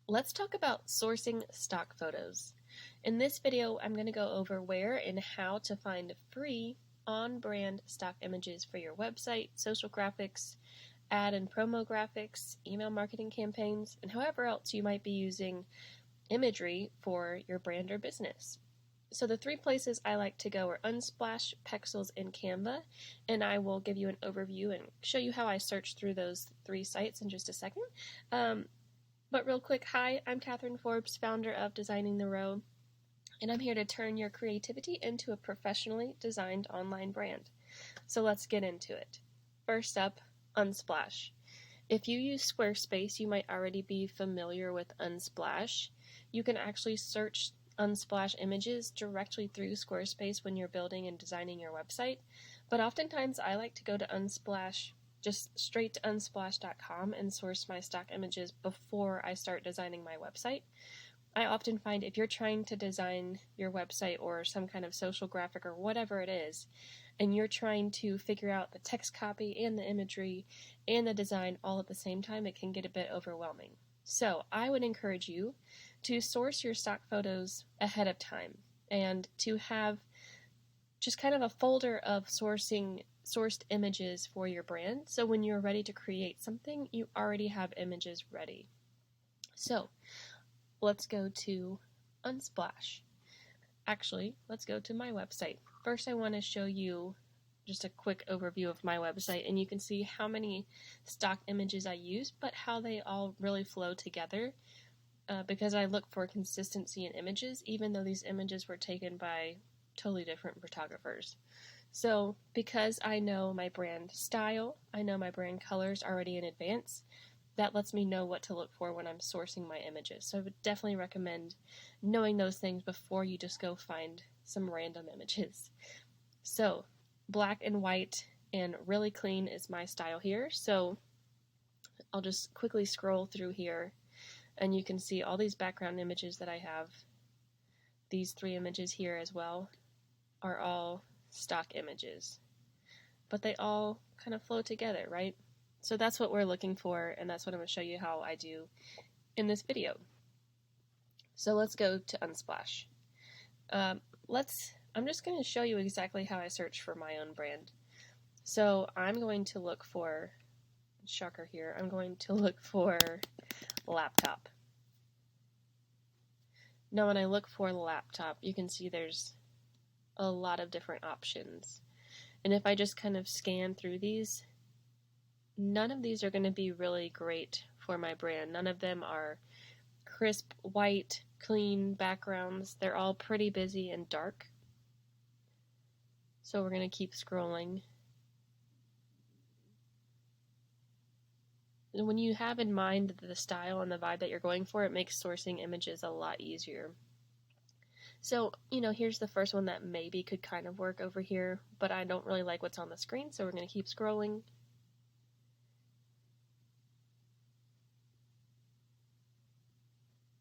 Let's talk about sourcing stock photos. In this video, I'm going to go over where and how to find free on-brand stock images for your website, social graphics, ad and promo graphics, email marketing campaigns, and however else you might be using imagery for your brand or business. So the three places I like to go are Unsplash, Pexels, and Canva, and I will give you an overview and show you how I search through those three sites in just a second. But real quick, hi, I'm Catherine Forbes, founder of Designing the Row, and I'm here to turn your creativity into a professionally designed online brand. So let's get into it. First up, Unsplash. If you use Squarespace, you might already be familiar with Unsplash. You can actually search Unsplash images directly through Squarespace when you're building and designing your website, but oftentimes I like to go to Unsplash, just straight to unsplash.com and source my stock images before I start designing my website. I often find if you're trying to design your website or some kind of social graphic or whatever it is, and you're trying to figure out the text copy and the imagery and the design all at the same time, it can get a bit overwhelming. So I would encourage you to source your stock photos ahead of time and to have just kind of a folder of sourced images for your brand. So when you're ready to create something, you already have images ready. So let's go to Unsplash. Actually, let's go to my website. First, I want to show you just a quick overview of my website, and you can see how many stock images I use, but how they all really flow together because I look for consistency in images, even though these images were taken by totally different photographers. So because I know my brand style, I know my brand colors already in advance, that lets me know what to look for when I'm sourcing my images. So I would definitely recommend knowing those things before you just go find some random images. So black and white and really clean is my style here. So I'll just quickly scroll through here and you can see all these background images that I have. These three images here as well are all stock images, but they all kind of flow together, right? So that's what we're looking for, and that's what I'm going to show you how I do in this video. So let's go to Unsplash. I'm just going to show you exactly how I search for my own brand. So I'm going to look for, shocker here, I'm going to look for laptop. Now when I look for laptop, you can see there's a lot of different options. And if I just kind of scan through these, none of these are going to be really great for my brand. None of them are crisp, white, clean backgrounds. They're all pretty busy and dark. So we're going to keep scrolling. And when you have in mind the style and the vibe that you're going for, it makes sourcing images a lot easier. So, here's the first one that maybe could kind of work over here, but I don't really like what's on the screen, so we're going to keep scrolling.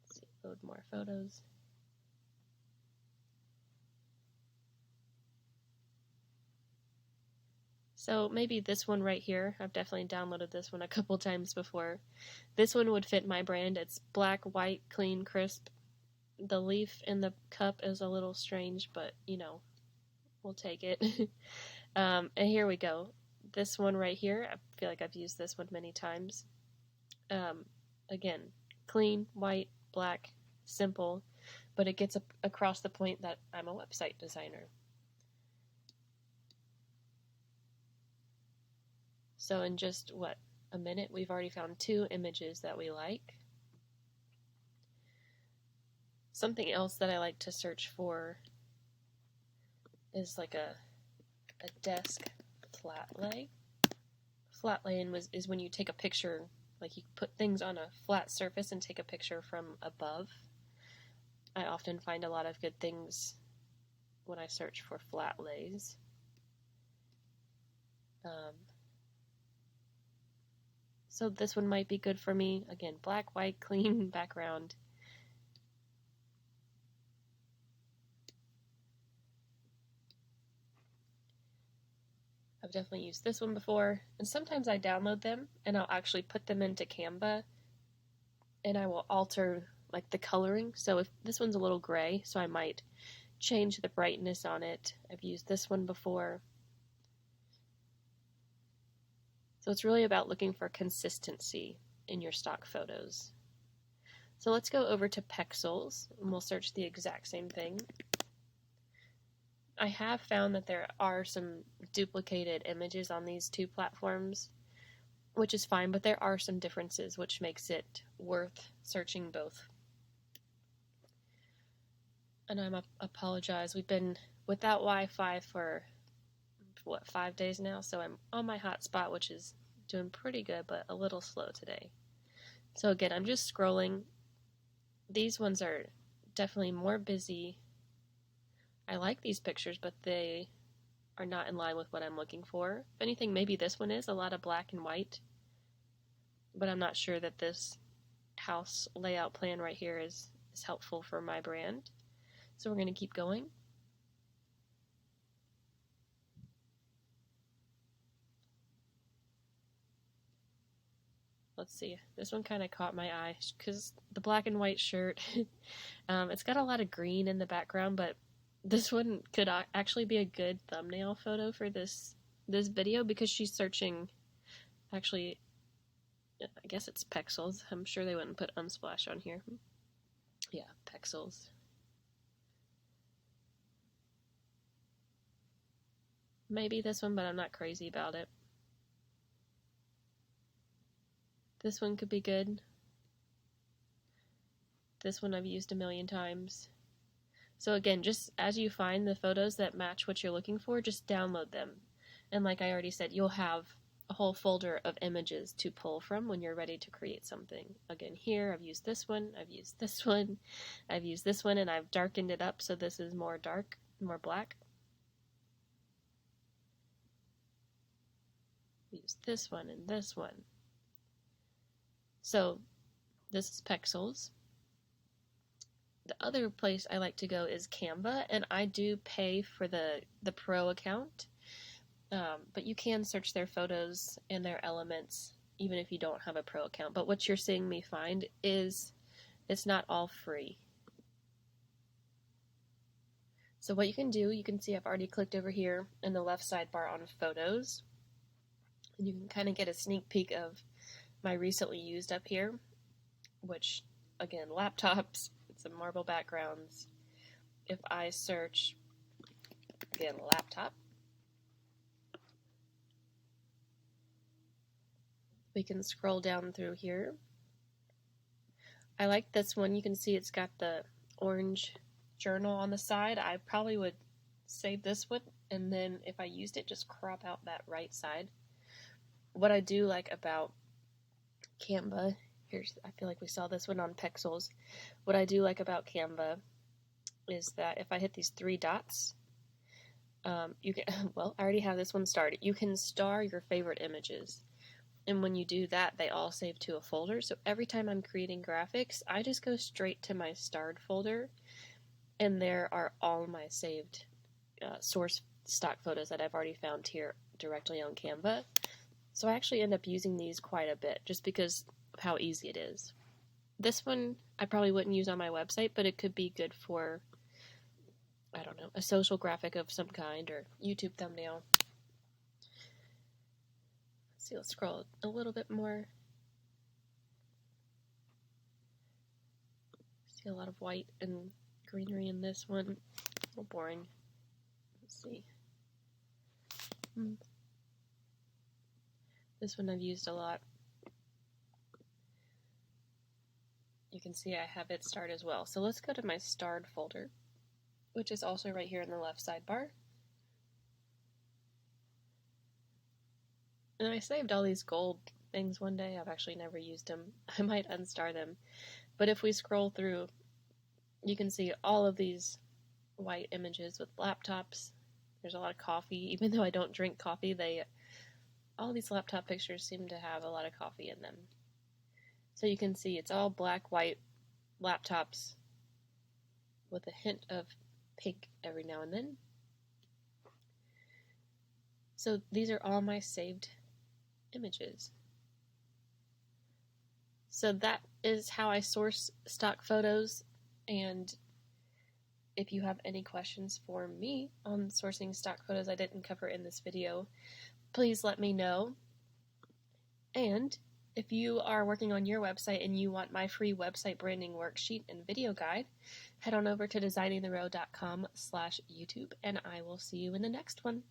Let's see, load more photos. So maybe this one right here, I've definitely downloaded this one a couple times before. This one would fit my brand. It's black, white, clean, crisp. The leaf in the cup is a little strange, but we'll take it. And here we go. This one right here, I feel like I've used this one many times. Again, clean, white, black, simple, but it gets across the point that I'm a website designer. So in just, a minute, we've already found 2 images that we like. Something else that I like to search for is like a desk flat lay. Flat laying is when you take a picture, like you put things on a flat surface and take a picture from above. I often find a lot of good things when I search for flat lays. So this one might be good for me. Again, black, white, clean background. I've definitely used this one before, and sometimes I download them and I'll actually put them into Canva and I will alter like the coloring. So if this one's a little gray, so I might change the brightness on it. I've used this one before. So it's really about looking for consistency in your stock photos. So let's go over to Pexels and we'll search the exact same thing. I have found that there are some duplicated images on these two platforms, which is fine, but there are some differences which makes it worth searching both. And I apologize, we've been without Wi-Fi for, 5 days now, so I'm on my hotspot, which is doing pretty good, but a little slow today. So again, I'm just scrolling. These ones are definitely more busy. I like these pictures, but they are not in line with what I'm looking for. If anything, maybe this one is a lot of black and white, but I'm not sure that this house layout plan right here is helpful for my brand. So we're going to keep going. Let's see, this one kind of caught my eye because the black and white shirt, it's got a lot of green in the background, but this one could actually be a good thumbnail photo for this video because she's searching, actually, I guess it's Pexels. I'm sure they wouldn't put Unsplash on here. Yeah, Pexels. Maybe this one, but I'm not crazy about it. This one could be good. This one I've used a million times. So again, just as you find the photos that match what you're looking for, just download them. And like I already said, you'll have a whole folder of images to pull from when you're ready to create something. Again, here I've used this one, I've used this one, I've used this one, and I've darkened it up so this is more dark, more black. Use this one and this one. So this is Pexels. The other place I like to go is Canva, and I do pay for the pro account, but you can search their photos and their elements even if you don't have a pro account. But what you're seeing me find is it's not all free. So what you can do, you can see I've already clicked over here in the left sidebar on photos, and you can kind of get a sneak peek of my recently used up here, which again, laptops, some marble backgrounds. If I search, again, laptop, we can scroll down through here. I like this one. You can see it's got the orange journal on the side. I probably would save this one, and then if I used it, just crop out that right side. What I do like about Canva, I feel like we saw this one on Pexels. What I do like about Canva is that if I hit these three dots, you can, well, I already have this one started. You can star your favorite images. And when you do that, they all save to a folder. So every time I'm creating graphics, I just go straight to my starred folder, and there are all my saved source stock photos that I've already found here directly on Canva. So I actually end up using these quite a bit just because of how easy it is. This one I probably wouldn't use on my website, but it could be good for, I don't know, a social graphic of some kind or YouTube thumbnail. Let's see, let's scroll a little bit more. See a lot of white and greenery in this one. A little boring. Let's see. This one I've used a lot. You can see I have it starred as well. So let's go to my starred folder, which is also right here in the left sidebar. And I saved all these gold things one day. I've actually never used them. I might unstar them. But if we scroll through, you can see all of these white images with laptops. There's a lot of coffee. Even though I don't drink coffee, all these laptop pictures seem to have a lot of coffee in them. So you can see it's all black, white laptops with a hint of pink every now and then. So these are all my saved images. So that is how I source stock photos, and if you have any questions for me on sourcing stock photos I didn't cover in this video, please let me know. And if you are working on your website and you want my free website branding worksheet and video guide, head on over to designingtherow.com/YouTube, and I will see you in the next one.